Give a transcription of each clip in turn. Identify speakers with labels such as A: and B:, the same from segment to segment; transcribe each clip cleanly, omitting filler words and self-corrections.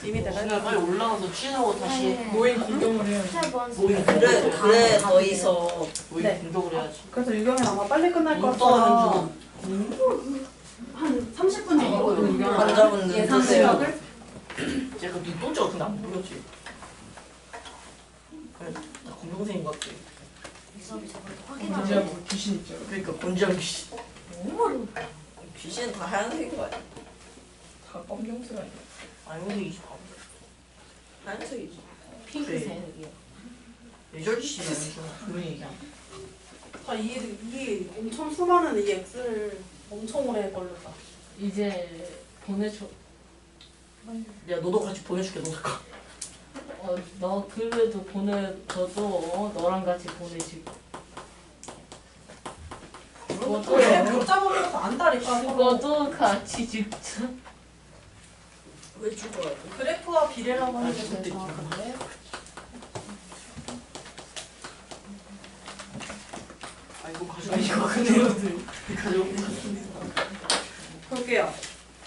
A: 이미 내가
B: 그냥 빨리 올라가서 취하고 다시
C: 모임 공동을 해야지.
B: 모임
D: 그래 더 있어.
B: 모임
A: 네.
B: 공동을 해야지.
A: 그래서 유경이 아마 빨리 끝날 것
B: 떠
A: 같아서 한 30분 정도
D: 환자분들
A: 예상
D: 드세요.
A: 시각을
B: 제가 네 또자 같은데 안 보였지? 그래 나 공동생인 것 같아.
C: 진짜 뭐 귀신 있죠.
B: 그러니까 곤지암 귀신.
D: 귀신 다 하얀색인 거 아니야?
C: 다 검정색 아니야?
B: 아니면 바보.
D: 하얀색이지.
B: 핑크색이요. 예절씨 그런 얘기야.
A: 이 엄청 수많은 이 X를 엄청 오래 걸렸다.
E: 이제 보내줘.
B: 야 너도 같이 보내줄게 너도 가.
E: 너 그래도 보내줘도 너랑 같이 보내지.
A: 그래 복잡하면서 안다니까.
E: 그것도 같이 죽자.
D: 왜 죽어요?
A: 그래프와 비례라고 하는 게 제일 정확한데.
B: 이거 가져가 이거 그대로 가져가.
A: 볼게요.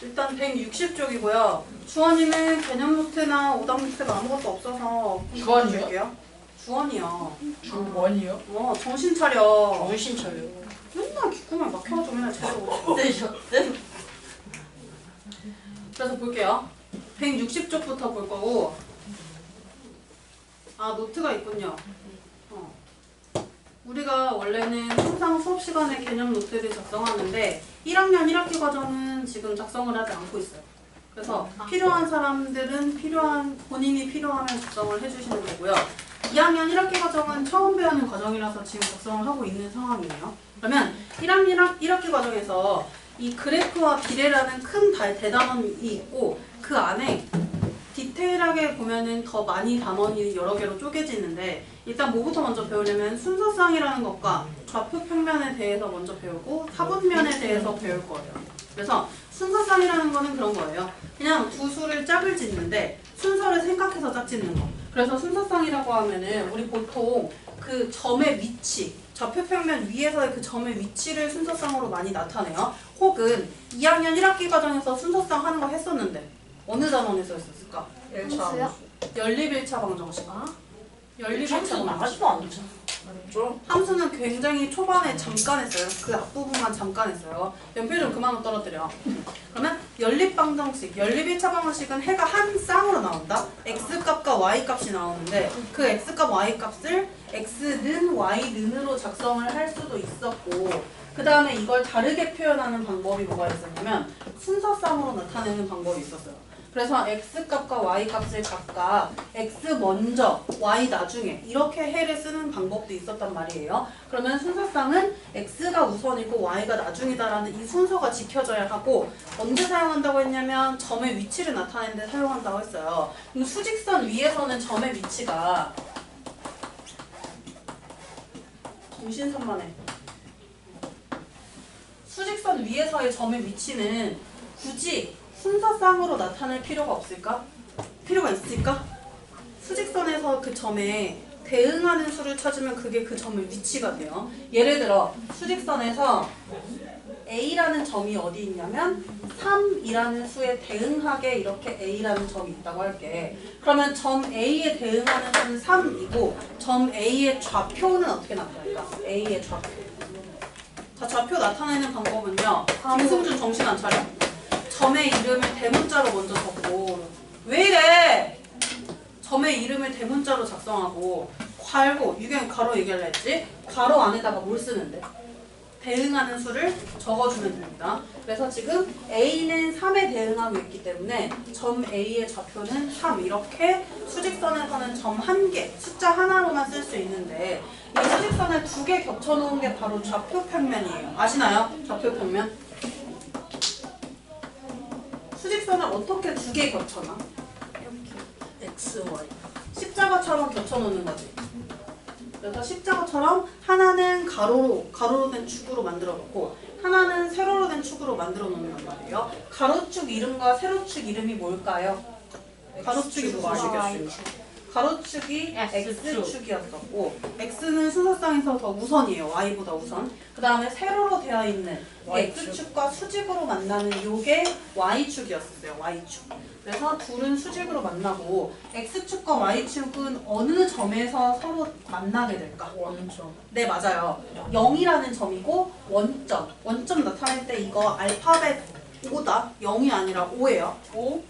A: 일단 160쪽이고요. 주원이는 개념 노트나 오답 노트가 아무것도 없어서
C: 주원이요?
A: 볼게요. 주원이야.
C: 주원이요?
A: 정신 차려.
B: 정신 차려.
A: 맨날 귓구멍 막혀가지고 맨날 제대로 못
B: 네.
A: 그래서 볼게요. 160쪽부터 볼 거고. 노트가 있군요. 우리가 원래는 항상 수업 시간에 개념 노트를 작성하는데 1학년 1학기 과정은 지금 작성을 하지 않고 있어요. 그래서 필요한 사람들은 본인이 필요하면 작성을 해주시는 거고요. 2학년 1학기 과정은 처음 배우는 과정이라서 지금 작성을 하고 있는 상황이에요. 그러면 1학년 1학기 과정에서 이 그래프와 비례라는 큰 대단원이 있고 그 안에 디테일하게 보면은 더 많이 단원이 여러 개로 쪼개지는데 일단 뭐부터 먼저 배우려면 순서쌍이라는 것과 좌표 평면에 대해서 먼저 배우고 사분면에 대해서 배울 거예요. 그래서 순서쌍이라는 거는 그런 거예요. 그냥 두 수를 짝을 짓는데 순서를 생각해서 짝 짓는 거. 그래서 순서쌍이라고 하면은 우리 보통 그 점의 위치, 좌표 평면 위에서의 그 점의 위치를 순서쌍으로 많이 나타내요. 혹은 2학년 1학기 과정에서 순서쌍 하는 거 했었는데 어느 단원에서 했었을까?
D: 1차
A: 연립 1차 방정식. 연립 1차 방정식.
B: 나가지도 않죠.
A: 함수는 굉장히 초반에 잠깐 했어요. 그 앞부분만 잠깐 했어요. 연필 좀 그만 떨어뜨려. 그러면 연립 방정식, 연립 1차 방정식은 해가 한 쌍으로 나온다. x값과 y값이 나오는데 그 x값, y값을 x는 y는으로 작성을 할 수도 있었고 그 다음에 이걸 다르게 표현하는 방법이 뭐가 있었냐면 순서쌍으로 나타내는 방법이 있었어요. 그래서 x값과 y값을 각각 x 먼저, y 나중에 이렇게 해를 쓰는 방법도 있었단 말이에요. 그러면 순서쌍은 x가 우선이고 y가 나중이다라는 이 순서가 지켜져야 하고 언제 사용한다고 했냐면 점의 위치를 나타내는 데 사용한다고 했어요. 그럼 수직선 위에서는 점의 위치가 정신산만해. 수직선 위에서의 점의 위치는 굳이 순서쌍으로 나타낼 필요가 없을까? 필요가 있을까? 수직선에서 그 점에 대응하는 수를 찾으면 그게 그 점의 위치가 돼요. 예를 들어 수직선에서 A라는 점이 어디 있냐면 3이라는 수에 대응하게 이렇게 A라는 점이 있다고 할게. 그러면 점 A에 대응하는 수는 3이고 점 A의 좌표는 어떻게 나타날까? A의 좌표. 자, 좌표 나타내는 방법은요. 김승준 정신 안 차려? 점의 이름을 대문자로 먼저 적고 왜 이래? 점의 이름을 대문자로 작성하고 괄호, 유경 가로 얘기하려 했지? 가로 안에다가 뭘 쓰는데? 대응하는 수를 적어주면 됩니다. 그래서 지금 A는 3에 대응하고 있기 때문에 점 A의 좌표는 3 이렇게 수직선에서는 점 1개, 숫자 하나로만 쓸 수 있는데 이 수직선을 2개 겹쳐놓은 게 바로 좌표 평면이에요. 아시나요? 좌표 평면? 수직선을 어떻게 2개 겹쳐놔?
D: X, Y
A: 십자가처럼 겹쳐놓는 거지. 그래서 십자가처럼 하나는 가로로 된 축으로 만들어 놓고 하나는 세로로 된 축으로 만들어 놓는 말이에요. 가로축 이름과 세로축 이름이 뭘까요? 가로축이 무슨 식이었어요? 가로축이
E: X축.
A: X축이었었고 X는 순서상에서 더 우선이에요. Y보다 우선. 그 다음에 세로로 되어 있는
D: Y축.
A: X축과 수직으로 만나는 요게 Y축이었어요. Y축. 그래서 둘은 수직으로 만나고 X축과 Y축은 어느 점에서 서로 만나게 될까?
D: 원점.
A: 네, 맞아요. 0이라는 점이고 원점. 원점 나타낼 때 이거 알파벳 5다. 0이 아니라 5예요. 5.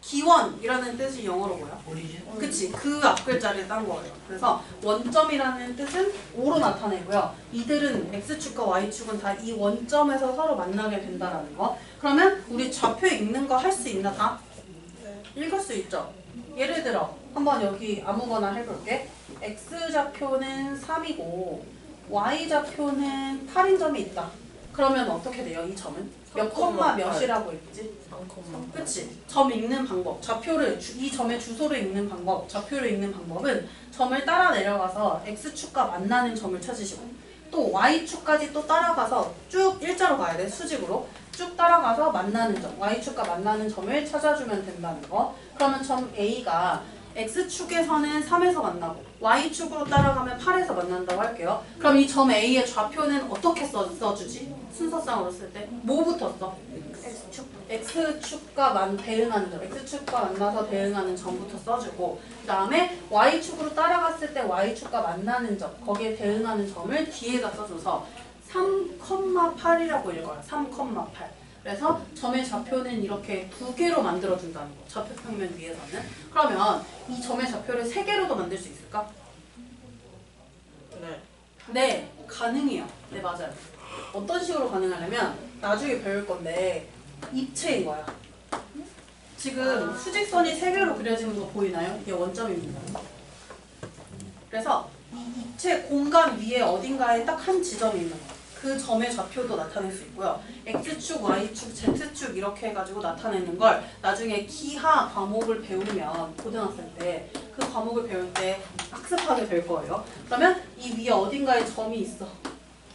A: 기원이라는 뜻이 영어로 뭐야?
B: 오리진?
A: 그치. 그 앞 글자를 딴 거예요. 그래서 원점이라는 뜻은 5로 나타내고요. 이들은 X축과 Y축은 다 이 원점에서 서로 만나게 된다라는 거. 그러면 우리 좌표 읽는 거 할 수 있나 다? 읽을 수 있죠. 예를 들어 한번 여기 아무거나 해볼게. X좌표는 3이고 Y좌표는 8인 점이 있다. 그러면 어떻게 돼요? 이 점은? 몇 콤마 몇이라고 읽지?
D: 3콤마.
A: 그치? 점 읽는 방법, 좌표를 이 점의 주소를 읽는 방법, 좌표를 읽는 방법은 점을 따라 내려가서 X축과 만나는 점을 찾으시고 또 Y축까지 또 따라가서 쭉 일자로 가야 돼, 수직으로 쭉 따라가서 만나는 점, Y축과 만나는 점을 찾아주면 된다는 거. 그러면 점 A가 X축에서는 3에서 만나고 Y축으로 따라가면 8에서 만난다고 할게요. 그럼 이 점 A의 좌표는 어떻게 써주지? 순서상으로 쓸 때 뭐부터 써? X축과 대응하는 점, X축과 만나서 대응하는 점부터 써주고 그 다음에 Y축으로 따라갔을 때 Y축과 만나는 점, 거기에 대응하는 점을 뒤에다 써줘서 3,8이라고 읽어요. 3,8. 그래서 점의 좌표는 이렇게 두 개로 만들어준다는 거. 좌표 평면 위에서는. 그러면 이 점의 좌표를 세 개로도 만들 수 있을까?
D: 네.
A: 네, 가능해요. 네, 맞아요. 어떤 식으로 가능하냐면 나중에 배울 건데 입체인 거야. 지금 수직선이 세 개로 그려지는 거 보이나요? 이게 원점입니다. 그래서 이 입체 공간 위에 어딘가에 딱 한 지점이 있는 거야. 그 점의 좌표도 나타낼 수 있고요. X축, Y축, Z축 이렇게 해가지고 나타내는 걸 나중에 기하 과목을 배우면 고등학생 때 그 과목을 배울 때 학습하게 될 거예요. 그러면 이 위에 어딘가에 점이 있어.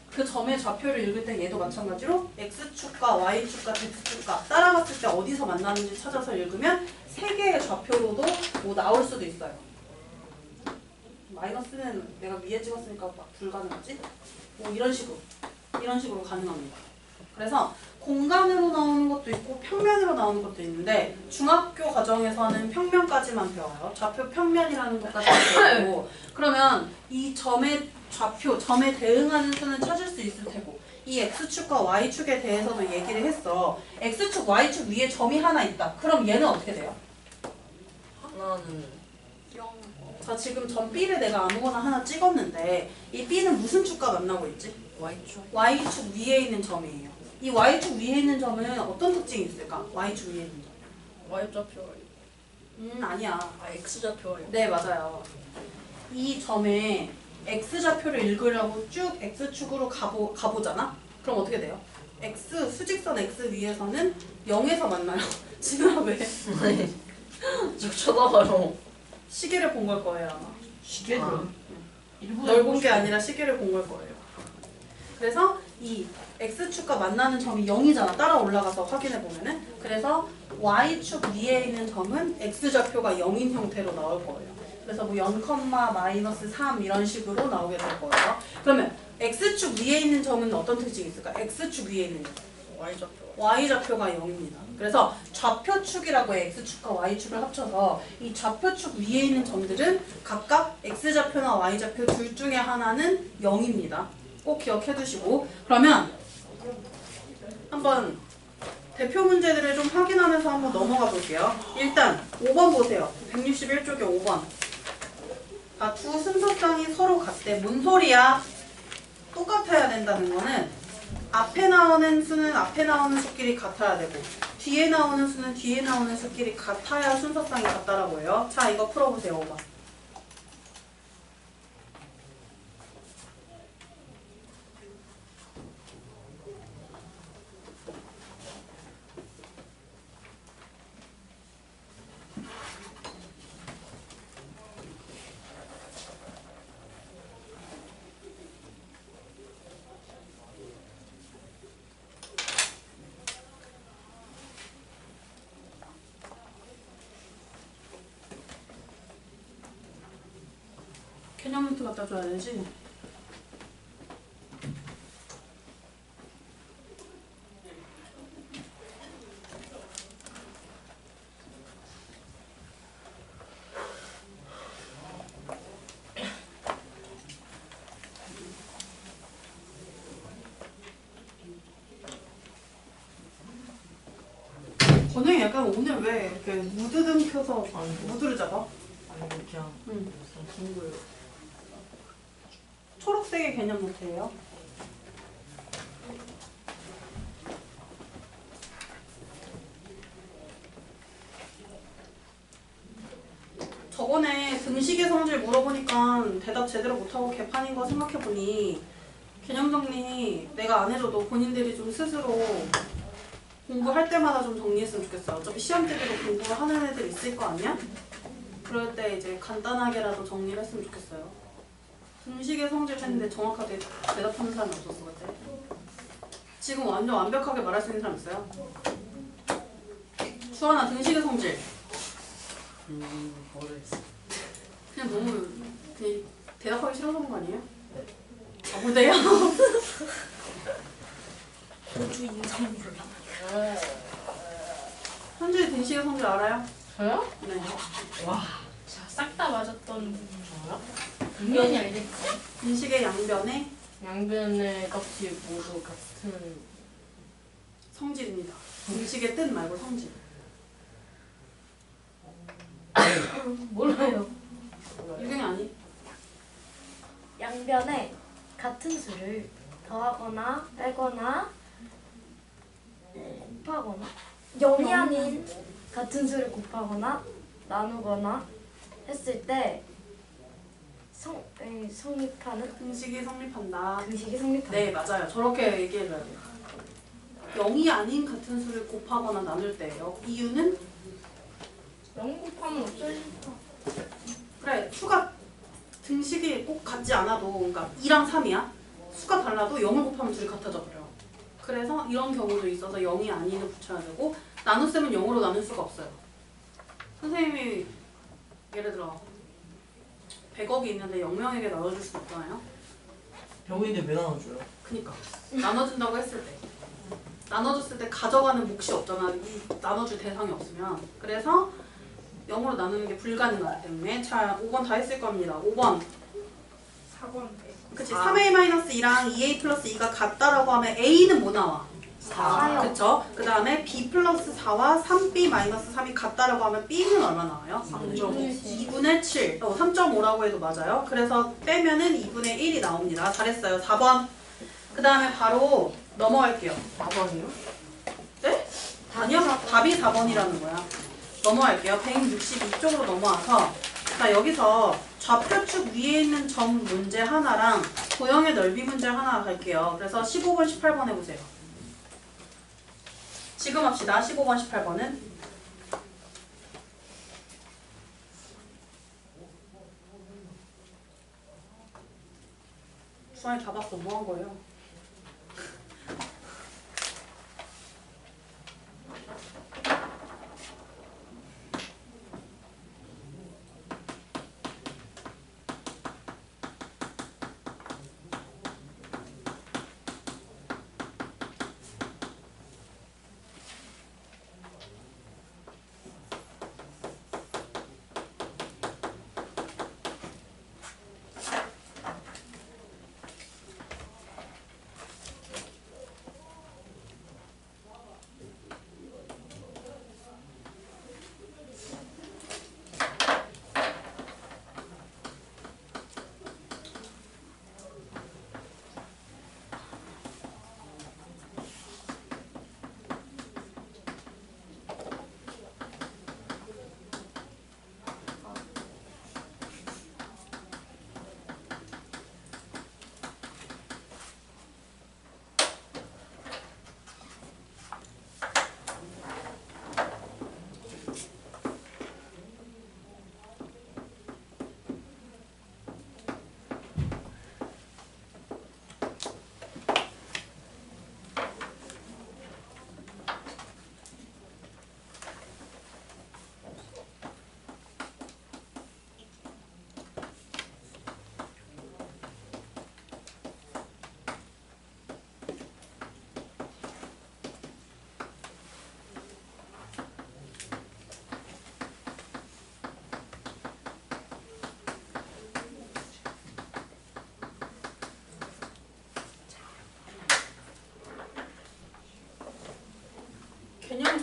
A: 그 점의 좌표를 읽을 때 얘도 마찬가지로 X축과 Y축과 Z축과 따라갔을 때 어디서 만나는지 찾아서 읽으면 세 개의 좌표로도 뭐 나올 수도 있어요. 마이너스는 내가 위에 찍었으니까 막 불가능하지? 뭐 이런 식으로 가능합니다. 그래서 공간으로 나오는 것도 있고 평면으로 나오는 것도 있는데 중학교 과정에서는 평면까지만 배워요. 좌표 평면이라는 것까지만 배우고 그러면 이 점의 좌표, 점에 대응하는 수는 찾을 수 있을 테고 이 X축과 Y축에 대해서도 얘기를 했어. X축, Y축 위에 점이 하나 있다. 그럼 얘는 어떻게 돼요?
D: 하나는
A: 자, 지금 점 B를 내가 아무거나 하나 찍었는데 이 B는 무슨 축과 만나고 있지?
D: Y축.
A: Y축 위에 있는 점이에요. 이 Y축 위에 있는 점은 어떤 특징이 있을까? Y축 위에 있는 점.
D: Y좌표.
A: 아니야.
D: 아, X좌표.
A: 네, 맞아요. 이 점에 X좌표를 읽으려고 쭉 X축으로 가보잖아? 그럼 어떻게 돼요? 수직선 X 위에서는 0에서 만나요. 진아 왜?
D: 저 쳐다봐요.
A: 시계를 본 걸 거예요, 아마.
C: 시계를
A: 널 본 게 아니라 시계를 본 걸 거예요. 그래서 이 X축과 만나는 점이 0이잖아. 따라 올라가서 확인해 보면은. 그래서 Y축 위에 있는 점은 X좌표가 0인 형태로 나올 거예요. 그래서 뭐 0,-3 이런 식으로 나오게 될 거예요. 그러면 X축 위에 있는 점은 어떤 특징이 있을까? X축 위에 있는 점.
D: Y좌표.
A: Y좌표가 0입니다. 그래서 좌표축이라고 해. X축과 Y축을 합쳐서 이 좌표축 위에 있는 점들은 각각 X좌표나 Y좌표 둘 중에 하나는 0입니다. 꼭 기억해 두시고 그러면 한번 대표 문제들을 좀 확인하면서 한번 넘어가 볼게요. 일단 5번 보세요. 161쪽에 5번. 두 순서쌍이 서로 같대. 뭔 소리야? 똑같아야 된다는 거는 앞에 나오는 수는 앞에 나오는 수끼리 같아야 되고 뒤에 나오는 수는 뒤에 나오는 수끼리 같아야 순서쌍이 같다라고 해요. 자, 이거 풀어보세요. 5번. 개념 노트 갖다 줘야 되지. 건영이 약간 오늘 왜 이렇게 무드등 켜서 무드를 잡아?
B: 아니 그냥
A: 응.
B: 친구예요.
A: 초록색의 개념 노트예요. 저번에 등식의 성질 물어보니까 대답 제대로 못하고 개판인 거 생각해보니 개념 정리 내가 안 해줘도 본인들이 좀 스스로 공부할 때마다 좀 정리했으면 좋겠어요. 어차피 시험 때도 공부를 하는 애들 있을 거 아니야? 그럴 때 이제 간단하게라도 정리를 했으면 좋겠어요. 등식의 성질 했는데 정확하게 대답하는 사람이 없었어 그때. 지금 완전 완벽하게 말할 수 있는 사람 있어요? 수아나 등식의 성질.
B: 모르겠어.
A: 그냥 너무 그냥 대답하기 싫어서 그런 거 아니에요? 아 뭔데요?
D: 호주 인성 몰라.
A: 현주의 등식의 성질 알아요?
E: 저요?
A: 네.
D: 싹 다 맞았던 분 저요?
E: 분명히
D: 알겠지.
A: 등식의 양변의
E: 양변의 값이 모두 같은
A: 성질입니다. 등식의 뜻 말고 성질.
E: 몰라요.
A: 유경이 아니?
F: 양변에 같은 수를 더하거나 빼거나 곱하거나 0이 아닌 같은 수를 곱하거나 나누거나 했을 때 성립하는
A: 등식이 성립한다.
F: 등식이 성립한다.
A: 네 맞아요. 저렇게 얘기해줘야 돼요. 0이 아닌 같은 수를 곱하거나 나눌 때예요. 이유는?
D: 0 곱하면 없어지니까.
A: 그래 수가 등식이 꼭 같지 않아도 그러니까 2랑 3이야. 수가 달라도 0을 곱하면 둘이 같아져 버려. 그래서 이런 경우도 있어서 0이 아니는 붙여야 되고 나눗셈은 0으로 나눌 수가 없어요. 선생님이 예를 들어 100억이 있는데 0명에게 나눠줄 수 없잖아요.
B: 병인데 왜 나눠줘요?
A: 그니까 나눠준다고 했을 때 나눠줬을 때 가져가는 몫이 없잖아. 이 나눠줄 대상이 없으면. 그래서 0으로 나누는 게 불가능하기 때문에. 자 5번 다 했을 겁니다. 5번
D: 4번
A: 그치 3a-2랑 2a 플러스 2가 같다라고 하면 a는 뭐 나와?
F: 4요.
A: 그쵸? 그 다음에 b 플러스 4와 3b 마이너스 3이 같다라고 하면 b는 얼마 나와요? 2분의 7 3.5라고 해도 맞아요. 그래서 빼면은 2분의 1이 나옵니다. 잘했어요. 4번 그 다음에 바로 넘어갈게요.
B: 4번이요?
A: 네? 아니요. 답이 4번이라는 거야. 넘어갈게요. 162쪽으로 넘어와서 자 여기서 좌표축 위에 있는 점 문제 하나랑 도형의 넓이 문제 하나 갈게요. 그래서 15번, 18번 해보세요. 지금 합시다. 15번, 18번은 수환이 다 봤어. 뭐 한 거예요?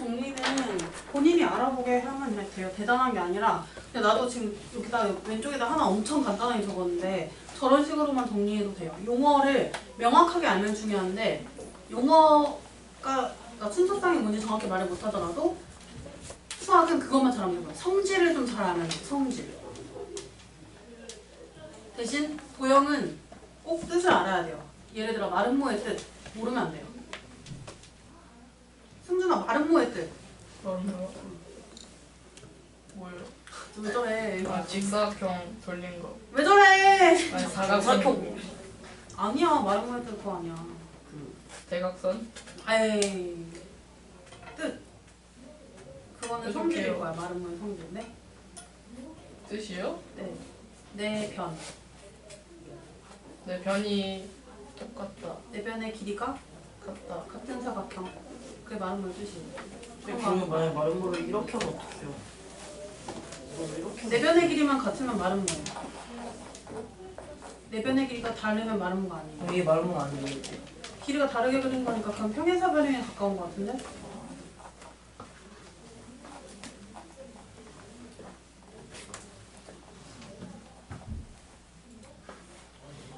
A: 정리는 본인이 알아보게 하면 돼요. 대단한 게 아니라 근데 나도 지금 여기다 왼쪽에다 하나 엄청 간단하게 적었는데 저런 식으로만 정리해도 돼요. 용어를 명확하게 알면 중요한데 용어가 그러니까 순서상이 뭔지 정확히 말을 못하더라도 수학은 그것만 잘하면 돼요. 성질을 좀 잘 알면 돼요. 성질. 대신 도형은 꼭 뜻을 알아야 돼요. 예를 들어 마름모의 뜻 모르면 안 돼요. 승준아 마름모의 뜻.
C: 뭐요? 뭐요?
A: 왜 저래?
C: 아 직사각형 돌린 거.
A: 왜 저래?
C: 아니 사각형.
A: 아니야 마름모의 뜻 그거 아니야.
C: 대각선?
A: 에이 뜻. 그거는
C: 해볼게요.
A: 성질일 거야 마름모의 성질. 네?
C: 뜻이요?
A: 네. 내 변.
C: 내 변이 똑같다.
A: 내 변의 길이가
C: 같다.
A: 같은 사각형. 그게 마름모의 뜻이에요.
B: 그러면 만약에 마른 거를 이렇게 하면 어떡해요? 이거 이렇게
A: 내 변의 길이만 같으면 마름모예요. 내 변의 길이가 다르면 마름모가 아니에요.
B: 하면 이게 마른 건 아니에요.
A: 길이가 다르게 그린 거니까 그럼 평행사변형에 가까운 거 같은데?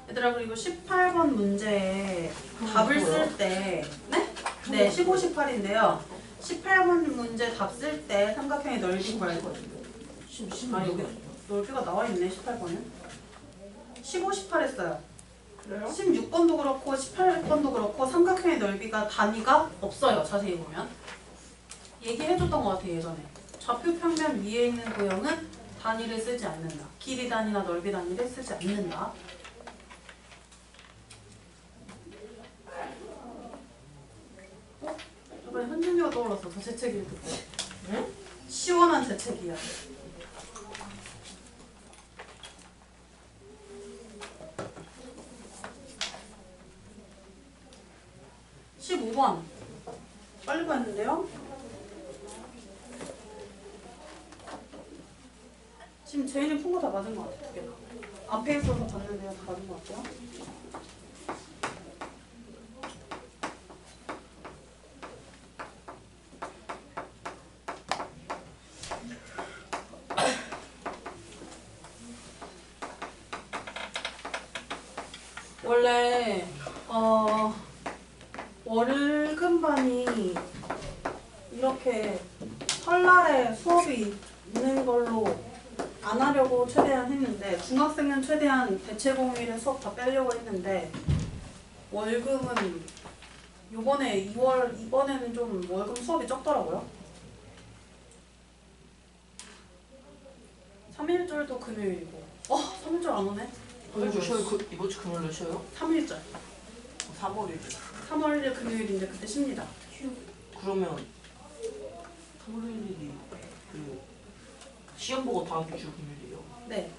A: 얘들아 그리고 18번 문제에 답을 쓸 때 네? 네 15, 18인데요 18번 문제 답 쓸 때 삼각형의 넓이 구할 거예요. 아 여기 넓이가 나와있네 18번은 15, 18 했어요.
C: 그래요?
A: 16번도 그렇고 18번도 그렇고 삼각형의 넓이가 단위가 없어요. 자세히 보면 얘기해줬던 것 같아요. 예전에 좌표 평면 위에 있는 도형은 단위를 쓰지 않는다. 길이 단위나 넓이 단위를 쓰지 않는다. 저번에 현준이가 떠올랐어. 저 재채기 듣고.
B: 응?
A: 시원한 재채기야. (15번) 빨리 봤는데요? 지금 제인이 푼 거 다 맞은 것 같아. 두 개 다. 앞에 있어서 봤는데요. 다 맞은 것 같아요. 원래 월금반이 이렇게 설날에 수업이 있는 걸로 안 하려고 최대한 했는데 중학생은 최대한 대체공휴일에 수업 다 빼려고 했는데 월금은 이번에는 좀 월금 수업이 적더라고요. 3일절도 금요일이고 3일절 안 오네?
B: 오늘 쉬어요? 이번 주 금요일에 쉬어요?
A: 3일절
B: 3월 1일.
A: 3월 1일 금요일인데 그때 쉽니다.
B: 그러면 3월 1일이 그 시험 보고 다음 주 금요일이에요.
A: 네.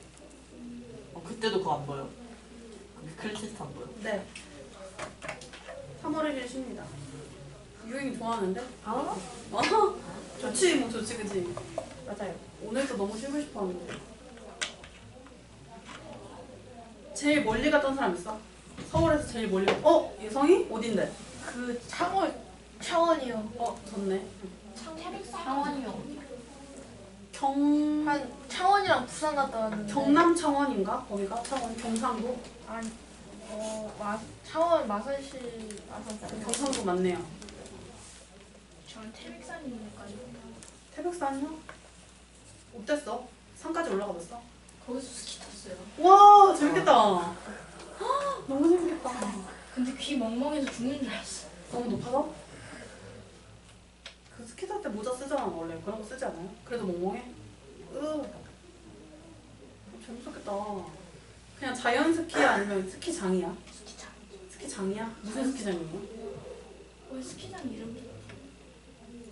B: 그때도 그거 안 봐요? 클리테스트 안 봐요?
A: 네. 3월 1일 쉽니다. 유행이 좋아하는데? 좋지 뭐 좋지 그치? 맞아요. 오늘도 너무 쉬고 싶어 하는데. 제일 멀리 갔던 사람 있어? 서울에서 제일 멀리 예성이? 어딘데?
D: 그 창원이요.
A: 졌네.
D: 창원이요.
A: 한
D: 창원이랑 부산 갔다 왔는데.
A: 경남 창원인가? 거기가? 창원 경상도?
D: 아니 창원 마산시
A: 경상도 맞네요.
D: 저는 태백산이니까요.
A: 태백산이요? 어땠어? 산까지 올라가 봤어?
D: 거기서 스키 탔어요.
A: 와 재밌겠다. 너무 재밌겠다.
D: 근데 귀 멍멍해서 죽는 줄 알았어.
A: 너무 높아서? 그 스키 탈 때 모자 쓰잖아 원래. 그런 거 쓰지 않아요? 그래도 멍멍해? 재밌었겠다. 그냥 자연 스키야 아니면 스키장이야?
D: 스키장.
A: 스키장이야? 무슨 스키장이에요?
D: 왜 스키장 이름이?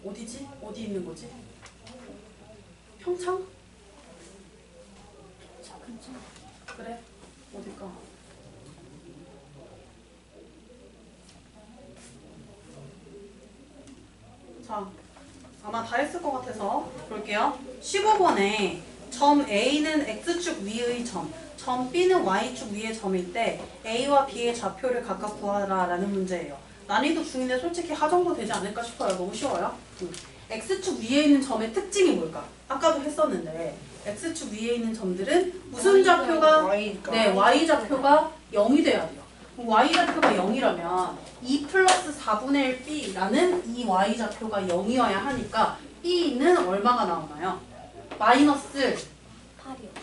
A: 어디지? 어디 있는 거지? 평창?
D: 괜찮아.
A: 그래? 어딜까? 자, 아마 다 했을 것 같아서 볼게요. 15번에 점 A는 X축 위의 점, 점 B는 Y축 위의 점일 때 A와 B의 좌표를 각각 구하라 라는 문제예요. 난이도 중인데 솔직히 하 정도 되지 않을까 싶어요. 너무 쉬워요. X축 위에 있는 점의 특징이 뭘까? 아까도 했었는데 X축 위에 있는 점들은 무슨 좌표가
B: Y가.
A: 네, Y좌표가 0이 돼야 돼요. Y좌표가 0이라면 2 플러스 4분의 1 B라는 이 Y좌표가 0이어야 하니까 B는 얼마가 나오나요? 마이너스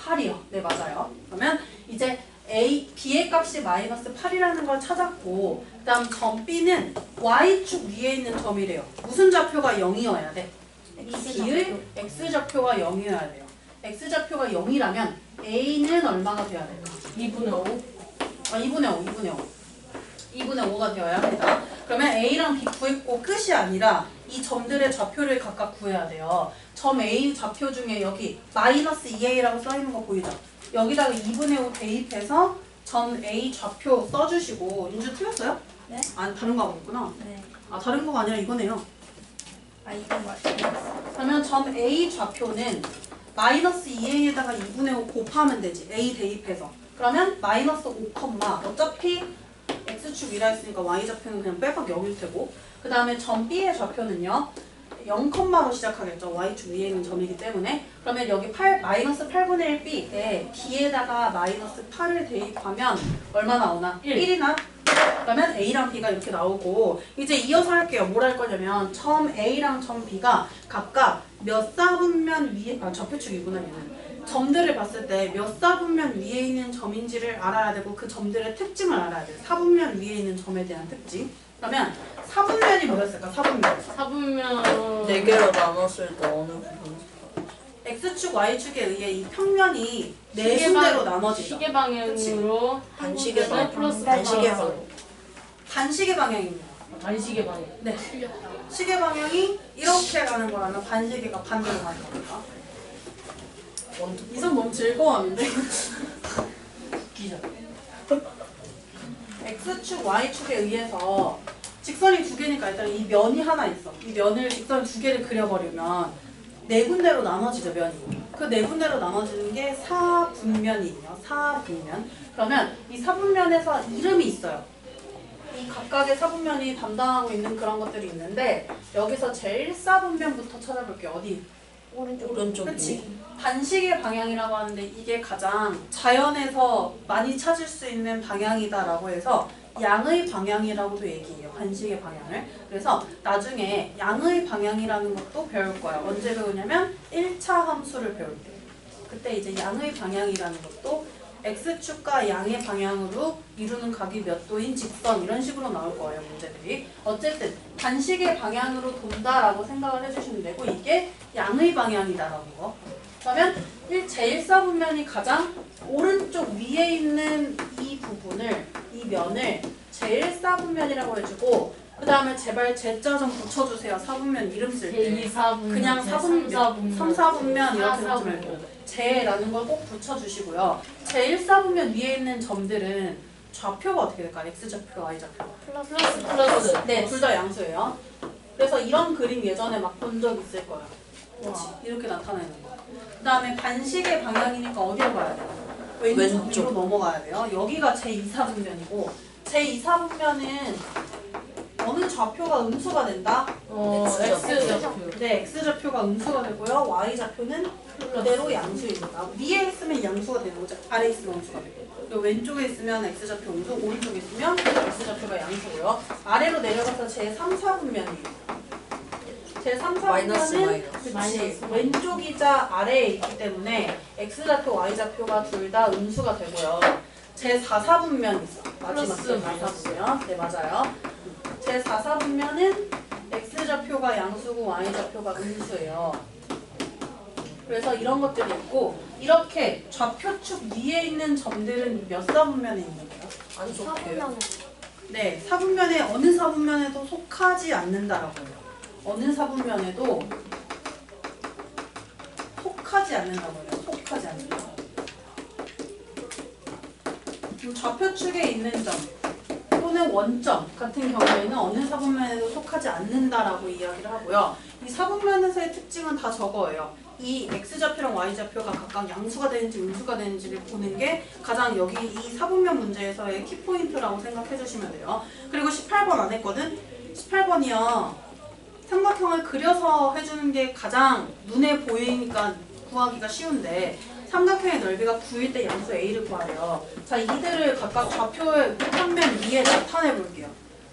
A: 8이요. 네, 맞아요. 그러면 이제 B의 값이 마이너스 8이라는 걸 찾았고 그 다음 점 B는 Y축 위에 있는 점이래요. 무슨 좌표가 0이어야 돼? B의 X좌표가 0이어야 돼요. X좌표가 0이라면 A는 얼마가 돼야 될까?
B: 2분의 5.
A: 2분의 5가 되어야 합니다. 그러면 A랑 B 구했고 끝이 아니라 이 점들의 좌표를 각각 구해야 돼요. 점 A 좌표 중에 여기 마이너스 2A라고 써있는 거 보이죠? 여기다가 2분의 5 대입해서 점 A 좌표 써주시고 윤주 틀렸어요?
F: 네.
A: 아니 다른 거 하고 있구나.
F: 네.
A: 아 다른 거가 아니라 이거네요.
F: 아 이건 맞아요.
A: 그러면 점 A 좌표는 마이너스 2A에다가 2분의 5 곱하면 되지. A 대입해서. 그러면 마이너스 5, 어차피 X축이라 했으니까 Y좌표는 그냥 빼박 0일 테고 그 다음에 점 B의 좌표는요 0로 시작하겠죠. Y축 위에 있는 점이기 때문에 그러면 여기 마이너스 8분의 1 B에 B에다가 마이너스 8을 대입하면 얼마 나오나? 1이나? 그러면 A랑 B가 이렇게 나오고 이제 이어서 할게요. 뭘 할 거냐면 점 A랑 점 B가 각각 몇 사분면 위에 좌표축이구나 얘는 점들을 봤을 때 몇 사분면 위에 있는 점인지를 알아야 되고 그 점들의 특징을 알아야 돼요. 사분면 위에 있는 점에 대한 특징. 그러면 사분면이 뭐였을까? 사분면.
E: 사분면
B: 4개로 나눴을 때 어느 부분?
A: X축, Y축에 의해 이 평면이 네 군데로 나눠지죠.
E: 시계 방향으로
B: 반시계
E: 방향
B: 방향.
E: 플러스
B: 반시계
E: 하나.
B: 방향.
A: 반시계 방향입니다.
E: 반시계 방향.
A: 네. 시계 방향이 이렇게 가는 거라면 반시계가 반대로 가는 겁니다. 이선 너무 즐거웠는데?
E: 기자.
A: X축, Y축에 의해서 직선이 두 개니까 일단 이 면이 하나 있어. 이 면을 직선 두 개를 그려버리면 네 군데로 나눠지죠, 면이. 그 네 군데로 나눠지는 게 사분면이에요. 사분면. 그러면 이 사분면에서 이름이 있어요. 이 각각의 사분면이 담당하고 있는 그런 것들이 있는데 여기서 제일 사분면부터 찾아볼게요. 어디?
B: 오른쪽
A: 그치? 반시계 방향이라고 하는데 이게 가장 자연에서 많이 찾을 수 있는 방향이다라고 해서 양의 방향이라고도 얘기해요. 반시계 방향을. 그래서 나중에 양의 방향이라는 것도 배울 거예요. 언제 배우냐면 1차 함수를 배울 때. 그때 이제 양의 방향이라는 것도 X축과 양의 방향으로 이루는 각이 몇 도인 직선 이런 식으로 나올 거예요. 문제들이. 어쨌든 반시계 방향으로 돈다라고 생각을 해주시면 되고 이게 양의 방향이다라는 거. 그러면 제1사분면이 가장 오른쪽 위에 있는 이 부분을 이 면을 제1사분면이라고 해주고 그 다음에 제발 제자 좀 붙여주세요. 사분면 이름 쓸 때.
E: 제2사분면,
A: 그냥 사분면, 3, 4분면 이렇게 놓지
E: 4사분면.
A: 말고 제라는 걸 꼭 붙여주시고요. 제1사분면 위에 있는 점들은 좌표가 어떻게 될까요? X좌표가 Y좌표가?
E: 플러스.
A: 네, 둘 다 양수예요. 그래서 이런 그림 예전에 막 본 적 있을 거예요. 그렇지? 이렇게 나타내는 거. 그 다음에 반시계 방향이니까 어디로 가야 돼요? 왼쪽으로 넘어가야 돼요. 여기가 제2사분면이고 제2사분면은 어느 좌표가 음수가 된다?
E: X좌표.
A: 네, X좌표가 음수가 되고요. Y좌표는 그대로 양수입니다. 위에 있으면 양수가 되는 거죠. 아래에 있으면 음수가 되고. 그리고 왼쪽에 있으면 X좌표 음수, 오른쪽에 있으면 X좌표가 양수고요. 아래로 내려가서 제3, 4분면이에요. 제3,
B: 마이너스,
A: 4분면은
E: 마이너스.
A: 그치, 왼쪽이자 아래에 있기 때문에 X좌표, Y좌표가 둘 다 음수가 되고요. 제4, 4분면 있어. 마지막
E: 플러스,
A: 제4, 4분면. 네, 맞아요. 제4, 4분면은 X좌표가 양수고 Y좌표가 음수예요. 그래서 이런 것들이 있고 이렇게 좌표축 위에 있는 점들은 몇 사분면에 있는 거예요?
B: 안 속해요.
A: 네, 사분면에 어느 사분면에도 속하지 않는다라고 해요. 어느 사분면에도 속하지 않는다고 해요. 속하지 않는다. 좌표축에 있는 점 또는 원점 같은 경우에는 어느 사분면에도 속하지 않는다라고 이야기를 하고요. 이 사분면에서의 특징은 다 저거예요. 이 X좌표랑 Y좌표가 각각 양수가 되는지 음수가 되는지를 보는 게 가장 여기 이 사분면 문제에서의 키포인트라고 생각해 주시면 돼요. 그리고 18번 안 했거든? 18번이요. 삼각형을 그려서 해주는 게 가장 눈에 보이니까 구하기가 쉬운데 삼각형의 넓이가 9일 때 양수 A를 구하래요. 자, 이들을 각각 좌표 평면 위에 나타내 볼게요.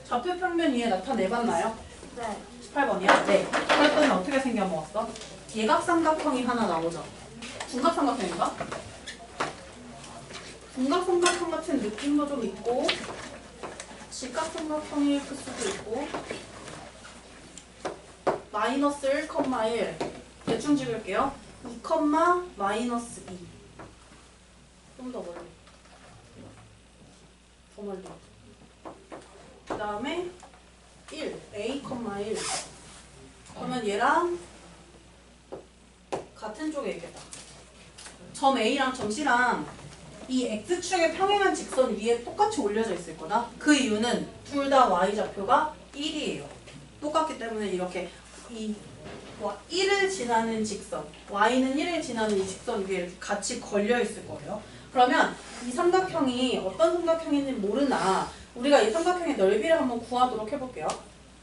A: 좌표 평면 위에 나타내봤나요?
F: 네.
A: 18번이야? 네. 그랬더니 어떻게 생겨먹었어? 예각삼각형이 하나 나오죠. 둔각삼각형인가? 둔각삼각형 같은 느낌도 좀 있고 직각삼각형일 수도 있고 마이너스 1,1 대충 찍을게요. 2, 마이너스 2 좀 더 멀리 더 멀리 그 다음에 1, a, 1 그러면 얘랑 같은 쪽에 있겠다. 점 A랑 점 C랑 이 X축의 평행한 직선 위에 똑같이 올려져 있을 거다. 그 이유는 둘 다 Y좌표가 1이에요. 똑같기 때문에 이렇게 이 1을 지나는 직선, Y는 1을 지나는 이 직선 위에 이렇게 같이 걸려 있을 거예요. 그러면 이 삼각형이 어떤 삼각형인지 모르나 우리가 이 삼각형의 넓이를 한번 구하도록 해볼게요.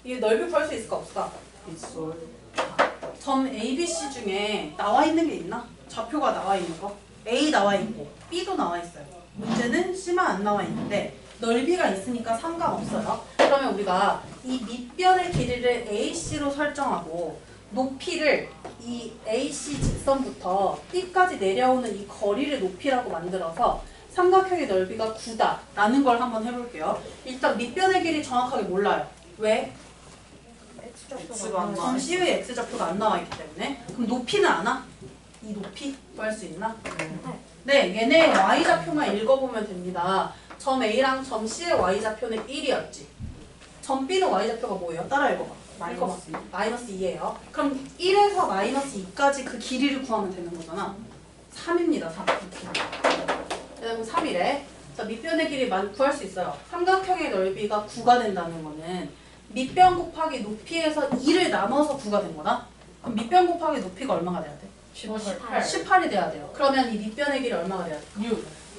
A: 이게 넓이 구할 수 있을까 없을까?
B: 있어요.
A: 점 A, B, C 중에 나와 있는 게 있나? 좌표가 나와 있는 거. A 나와 있고 B도 나와 있어요. 문제는 C만 안 나와 있는데 넓이가 있으니까 상관없어요. 그러면 우리가 이 밑변의 길이를 AC로 설정하고 높이를 이 AC 직선부터 B까지 내려오는 이 거리를 높이라고 만들어서 삼각형의 넓이가 9다 라는 걸 한번 해볼게요. 일단 밑변의 길이 정확하게 몰라요. 왜?
B: X가 안 나와.
A: 점 C의 X좌표가 안 나와 있기 때문에. 그럼 높이는 아나? 이 높이 구할 수 있나? 네, 얘네 Y좌표만 읽어보면 됩니다. 점 A랑 점 C의 Y좌표는 1이었지. 점 B는 Y좌표가 뭐예요? 따라 읽어봐.
B: 마이너스 2.
A: 마이너스 2예요. 그럼 1에서 마이너스 2까지 그 길이를 구하면 되는 거잖아. 3입니다. 3. 그다음 3이래. 자, 밑변의 길이 구할 수 있어요. 삼각형의 넓이가 9가 된다는 거는 밑변 곱하기 높이에서 2를 나눠서 9가 된 거다. 그럼 밑변 곱하기 높이가 얼마가 돼야 돼?
C: 18.
A: 18이 돼야 돼요. 그러면 이 밑변의 길이 얼마가 돼야 돼?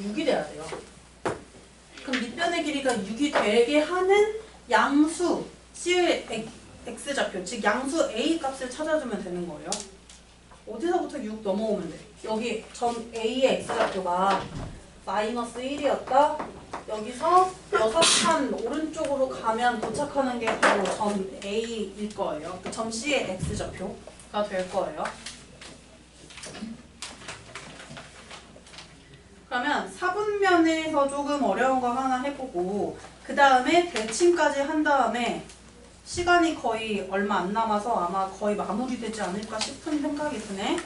A: 6이 돼야 돼요. 그럼 밑변의 길이가 6이 되게 하는 양수 C의 X좌표, 즉 양수 A 값을 찾아주면 되는 거예요. 어디서부터 6 넘어오면 돼? 여기 점 A의 X좌표가 마이너스 1이었다. 여기서 6칸 오른쪽으로 가면 도착하는 게 바로 점 A일 거예요. 그 점 C의 X좌표가 될 거예요. 그러면 사분면에서 조금 어려운 거 하나 해보고 그 다음에 대칭까지 한 다음에 시간이 거의 얼마 안 남아서 아마 거의 마무리되지 않을까 싶은 생각이 드네.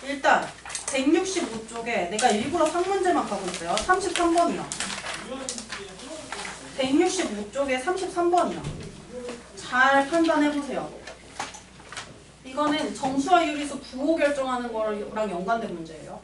A: 일단 165쪽에 내가 일부러 상문제만 가고 있어요. 33번이요. 165쪽에 33번이요. 잘 판단해보세요. 이거는 정수와 유리수 부호 결정하는 거랑 연관된 문제예요.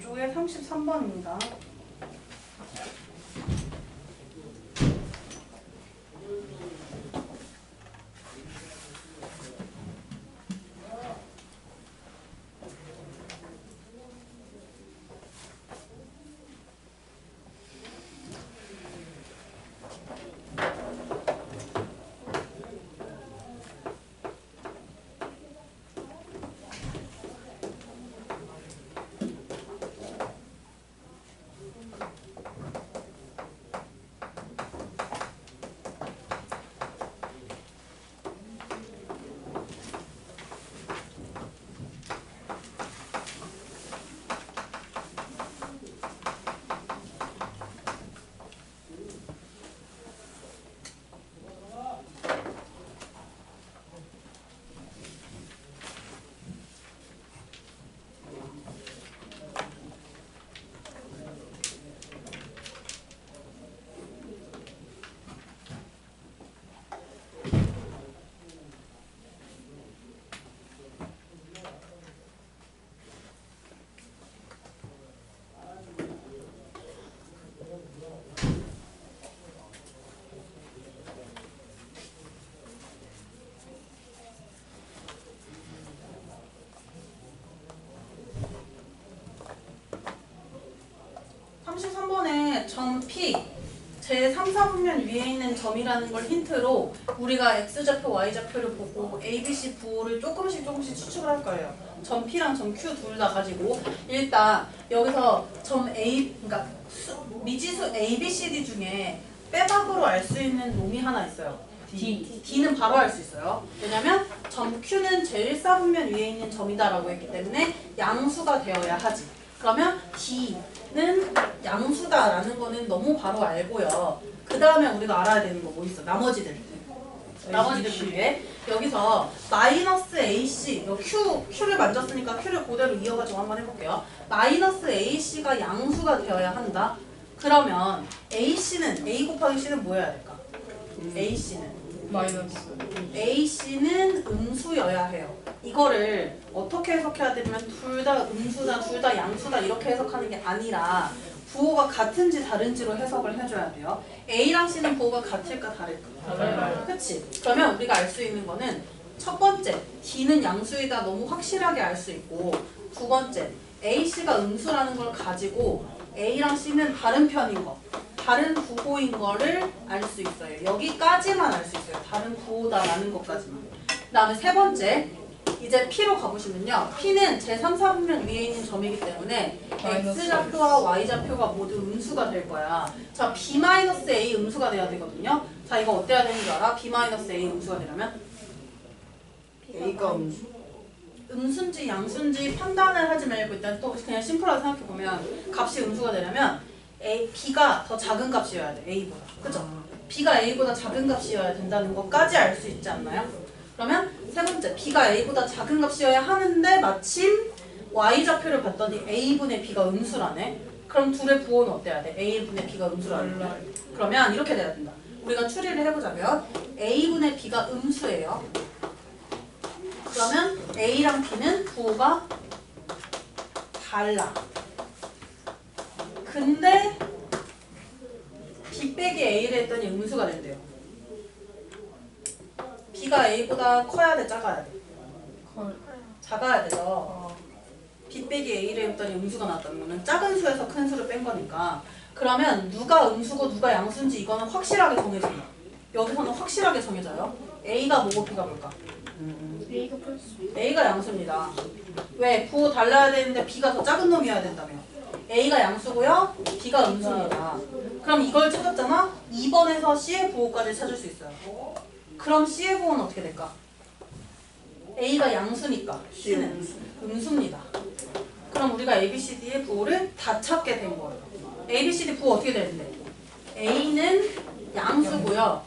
A: 쪽에 33번입니다. 점 P 제 3, 4분면 위에 있는 점이라는 걸 힌트로 우리가 X좌표, Y좌표를 보고 A, B, C 부호를 조금씩 추측을 할 거예요. 점 P랑 점 Q 둘 다 가지고 일단 여기서 점 A, 그러니까 미지수 A, B, C, D 중에 빼박으로 알 수 있는 놈이 하나 있어요. D는 바로 알 수 있어요. 왜냐면 점 Q는 제 1사분면 위에 있는 점이다라고 했기 때문에 양수가 되어야 하지. 그러면 D는 양수다라는 거는 너무 바로 알고요. 그 다음에 우리가 알아야 되는 거 뭐 있어? 나머지들 중에 여기서 마이너스 AC, Q를 만졌으니까 Q를 그대로 이어가지고 한번 해볼게요. 마이너스 AC가 양수가 되어야 한다. 그러면 AC는 A 곱하기 C는 뭐 해야 될까? AC는 음수여야 해요. 이거를 어떻게 해석해야 되냐면 둘 다 음수다, 둘 다 양수다 이렇게 해석하는 게 아니라 부호가 같은지 다른지로 해석을 해줘야 돼요. A랑 C는 부호가 같을까 다를까?
C: 달라요.
A: 그치? 그러면 우리가 알 수 있는 거는 첫 번째, D는 양수이다 너무 확실하게 알 수 있고 두 번째, AC가 음수라는 걸 가지고 A랑 C는 다른 편인 거 다른 부호인 거를 알 수 있어요. 여기까지만 알 수 있어요. 다른 부호다라는 것까지만. 그 다음에 세 번째, 이제 P로 가보시면요. P는 제 3, 4분면 위에 있는 점이기 때문에 X좌표와 Y좌표가 모두 음수가 될 거야. 자, B-A 음수가 돼야 되거든요. 자, 이거 어때야 되는 줄 알아? B-A 음수가 되려면?
B: A가 음수.
A: 음수인지 양수인지 판단을 하지 말고 일단 또 그냥 심플하게 생각해보면 값이 음수가 되려면 B가 더 작은 값이어야 돼. A보다. 그쵸? B가 A보다 작은 값이어야 된다는 것까지 알 수 있지 않나요? 그러면 세 번째, B가 A보다 작은 값이어야 하는데 마침 Y좌표를 봤더니 A분의 B가 음수라네. 그럼 둘의 부호는 어때야 돼? A분의 B가 음수라는데. 그러면 이렇게 돼야 된다. 우리가 추리를 해보자면 A분의 B가 음수예요. 그러면 A랑 B는 부호가 달라. 근데 B 빼기 A를 했더니 음수가 된대요. B가 A보다 커야 돼, 작아야 돼? 작아야 돼요. B 빼기 A를 했더니 음수가 나왔다는 거는 작은 수에서 큰 수를 뺀 거니까. 그러면 누가 음수고 누가 양수인지 이거는 확실하게 정해진다. 여기서는 확실하게 정해져요. A가 뭐고 B가 뭘까? A가 양수입니다. 왜? 부호 달라야 되는데 B가 더 작은 놈이어야 된다며. A가 양수고요. B가 음수입니다. 그럼 이걸 찾았잖아? 2번에서 C의 부호까지 찾을 수 있어요. 그럼 C의 부호는 어떻게 될까? A가 양수니까 C는 음수입니다. 그럼 우리가 ABCD의 부호를 다 찾게 된 거예요. ABCD 부호 어떻게 되는데? A는 양수고요.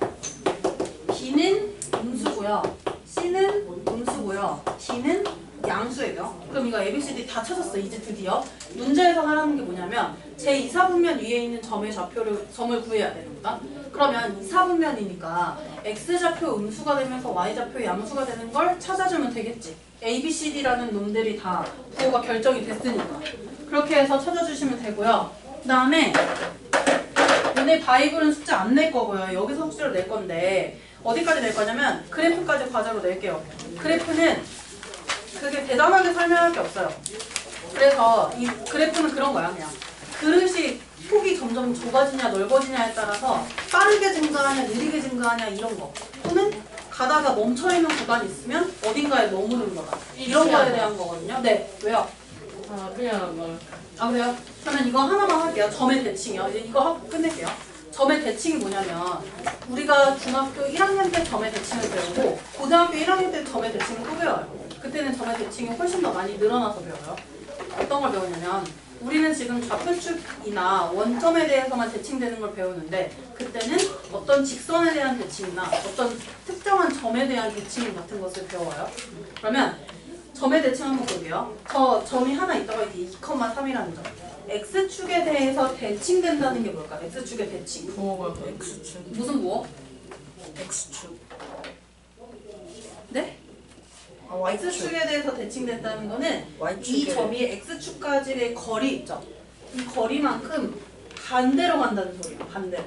A: B는 음수고요. C는 음수고요. D는 양수예요. 그럼 이거 ABCD 다 찾았어. 이제 드디어 문제에서 하라는 게 뭐냐면 제 2, 4분면 위에 있는 점의 점을 구해야 되는 거다. 그러면 2, 4분면이니까 X좌표 음수가 되면서 Y좌표 양수가 되는 걸 찾아주면 되겠지. ABCD라는 놈들이 다 부호가 결정이 됐으니까. 그렇게 해서 찾아주시면 되고요. 그 다음에 오늘 바이블은 숙제 안 낼 거고요. 여기서 숙제로 낼 건데 어디까지 낼 거냐면 그래프까지 과제로 낼게요. 그래프는 그게 대단하게 설명할 게 없어요. 그래서 이 그래프는 그런 거야. 그냥 그릇이 폭이 점점 좁아지냐 넓어지냐에 따라서 빠르게 증가하냐 느리게 증가하냐 이런 거, 또는 가다가 멈춰있는 구간이 있으면 어딘가에 머무르는 거다. 이런 거에 대한 거거든요. 네, 왜요?
C: 그냥 뭐
A: 그래요? 그러면 이거 하나만 할게요. 점의 대칭이요. 이제 이거 하고 끝낼게요. 점의 대칭이 뭐냐면 우리가 중학교 1학년 때 점의 대칭을 배우고 고등학교 1학년 때 점의 대칭을 또 배워요. 그때는 점의 대칭이 훨씬 더 많이 늘어나서 배워요. 어떤 걸 배우냐면 우리는 지금 좌표축이나 원점에 대해서만 대칭되는 걸 배우는데 그때는 어떤 직선에 대한 대칭이나 어떤 특정한 점에 대한 대칭 같은 것을 배워요. 그러면 점의 대칭 한번 볼게요. 저 점이 하나 있다고 이게 2,3이라는 점. X축에 대해서 대칭된다는 게 뭘까? X축의 대칭.
C: 부호가
B: X축.
A: 무슨 부호?
B: X축.
A: 네?
B: Y축.
A: X축에 대해서 대칭된다는 거는
B: Y축에.
A: 이 점이 X축까지의 거리 있죠? 이 거리만큼 반대로 간다는 소리예요. 반대로.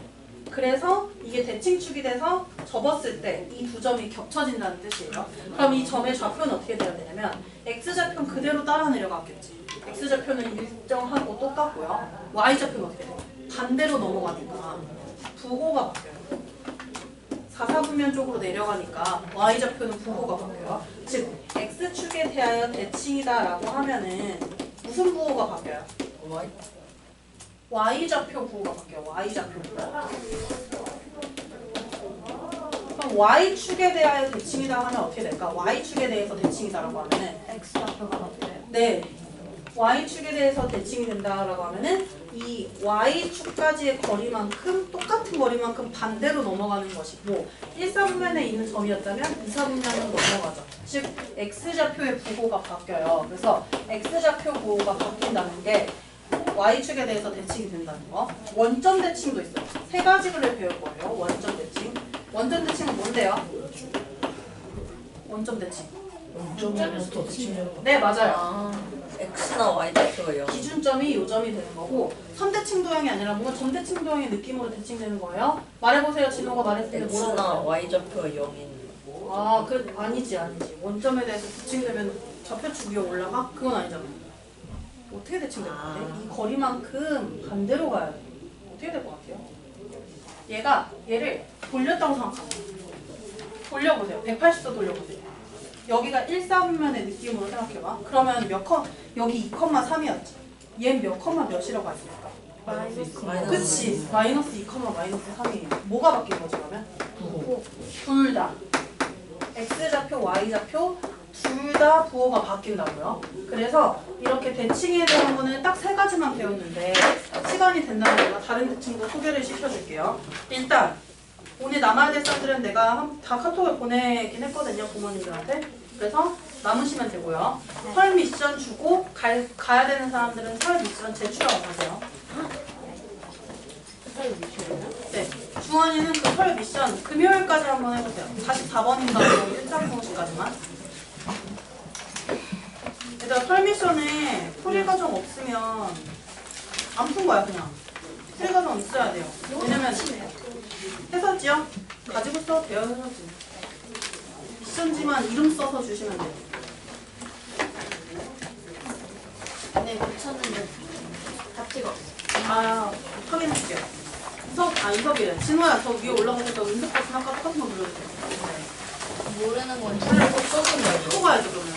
A: 그래서 이게 대칭축이 돼서 접었을 때 이 두 점이 겹쳐진다는 뜻이에요. 그럼 이 점의 좌표는 어떻게 돼야 되냐면 X좌표는 그대로 따라 내려갔겠지. X좌표는 일정하고 똑같고요. Y좌표는 어떻게 돼요? 반대로 넘어가니까 부호가 바뀌어요. 4사분면 쪽으로 내려가니까 y좌표는 부호가 바뀌어요. 즉 x축에 대하여 대칭이다라고 하면은 무슨 부호가 바뀌어요? y좌표 부호가 바뀌어요. y좌표 부호. 그럼 y축에 대하여 대칭이다 하면 어떻게 될까? y축에 대해서 대칭이다라고 하면은
F: x좌표가 바뀌어요.
A: 네. y축에 대해서 대칭이 된다라고 하면은 이 y축까지의 거리만큼 똑같은 거리만큼 반대로 넘어가는 것이고 1사분면에 있는 점이었다면 2사분면은 넘어가죠. 즉 x좌표의 부호가 바뀌어요. 그래서 x좌표 부호가 바뀐다는 게 y축에 대해서 대칭이 된다는 거. 원점 대칭도 있어요. 세 가지를 배울 거예요. 원점 대칭. 원점 대칭은 뭔데요? 원점 대칭.
B: 점에서 대칭이라고.
A: 네, 맞아요.
E: 아.
C: X나 Y 좌표예요.
A: 기준점이 요점이 되는 거고 선대칭 도형이 아니라 뭔가 점대칭 도형의 느낌으로 대칭되는 거예요. 말해보세요. 진호가 말했을 때 뭐라고
C: X나
A: 했어요?
C: Y 좌표가 0인.
A: 아, 아니지. 원점에 대해서 대칭되면 좌표축 위에 올라가? 그건 아니잖아. 어떻게 대칭될 것 같아? 이 거리만큼 반대로 가야 돼. 어떻게 될 것 같아요? 얘를 돌렸다고 생각하세요. 돌려보세요. 180도 돌려보세요. 여기가 1사분면의 느낌으로 생각해봐. 그러면 여기 2,3이었지. 얘는 몇 컴마 몇이라고 했을까?
C: 마이너스
A: 그치. 마이너스 2, 마이너스 3이에요. 뭐가 바뀐 거지 그러면? 둘 다. x좌표, y좌표 둘 다 부호가 바뀐다고요. 그래서 이렇게 대칭에 대한 거는 딱 세 가지만 배웠는데 시간이 된다면 내가 다른 대칭도 소개를 시켜줄게요. 일단 오늘 남아야 될 사람들은 내가 다 카톡을 보내긴 했거든요. 부모님들한테. 그래서 남으시면 되고요. 설 미션 주고 가야 되는 사람들은 설 미션 제출하고 가세요. 네. 주원이는 그 설 미션 금요일까지 한번 해보세요. 44번인가 1장 공식까지만. 얘들아 설 미션에 풀이 과정 없으면 안 푼 거야 그냥. 풀이 과정 있어야 돼요. 왜냐면 해서지요? 가지고 써도 돼요 해서지. 미션지만 이름 써서 주시면 돼요.
F: 네, 붙였는데 다 찍었어.
A: 아 확인해줄게요. 이섭이래. 진호야 저 위에 올라가서 은색 버튼 아까 똑같은 거 눌러주세요.
F: 모르는 건지.
A: 원래 꼭 써준 거야. 하고 가야지 그러면.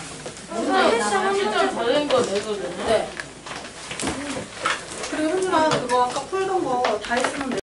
E: 실제로 다른 거 내도 되네.
A: 네. 그리고 현준아 그거 아까 풀던 거 다 했으면 돼.